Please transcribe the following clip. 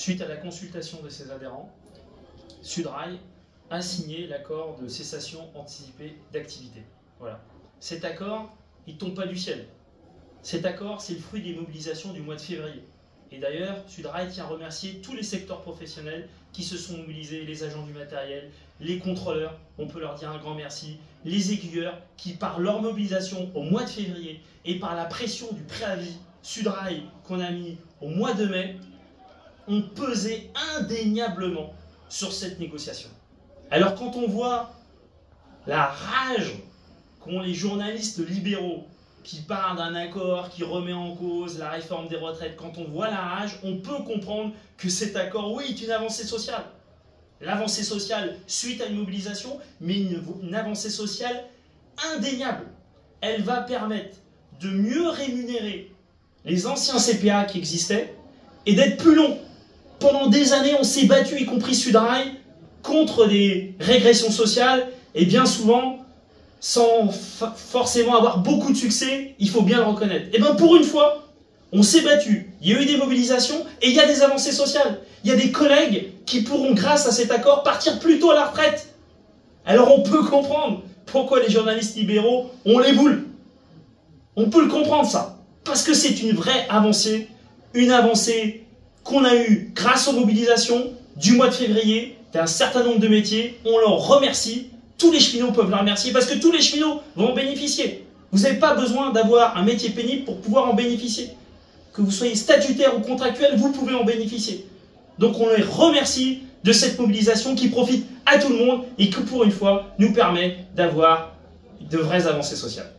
suite à la consultation de ses adhérents, Sudrail a signé l'accord de cessation anticipée d'activité. Voilà. Cet accord, il ne tombe pas du ciel. Cet accord, c'est le fruit des mobilisations du mois de février. Et d'ailleurs, Sudrail tient à remercier tous les secteurs professionnels qui se sont mobilisés, les agents du matériel, les contrôleurs, on peut leur dire un grand merci, les aiguilleurs qui, par leur mobilisation au mois de février et par la pression du préavis Sudrail qu'on a mis au mois de mai, ont pesé indéniablement sur cette négociation. Alors quand on voit la rage qu'ont les journalistes libéraux qui parlent d'un accord qui remet en cause la réforme des retraites, quand on voit la rage, on peut comprendre que cet accord, oui, est une avancée sociale. L'avancée sociale suite à une mobilisation, mais une avancée sociale indéniable. Elle va permettre de mieux rémunérer les anciens CPA qui existaient et d'être plus long. Pendant des années, on s'est battu, y compris Sudrail, contre des régressions sociales et bien souvent, sans forcément avoir beaucoup de succès, il faut bien le reconnaître. Et bien pour une fois, on s'est battu, il y a eu des mobilisations et il y a des avancées sociales. Il y a des collègues qui pourront, grâce à cet accord, partir plus tôt à la retraite. Alors on peut comprendre pourquoi les journalistes libéraux ont les boules. On peut le comprendre ça, parce que c'est une vraie avancée, une avancée qu'on a eue grâce aux mobilisations du mois de février d'un certain nombre de métiers. On leur remercie. Tous les cheminots peuvent la remercier parce que tous les cheminots vont en bénéficier. Vous n'avez pas besoin d'avoir un métier pénible pour pouvoir en bénéficier. Que vous soyez statutaire ou contractuel, vous pouvez en bénéficier. Donc on les remercie de cette mobilisation qui profite à tout le monde et qui pour une fois nous permet d'avoir de vraies avancées sociales.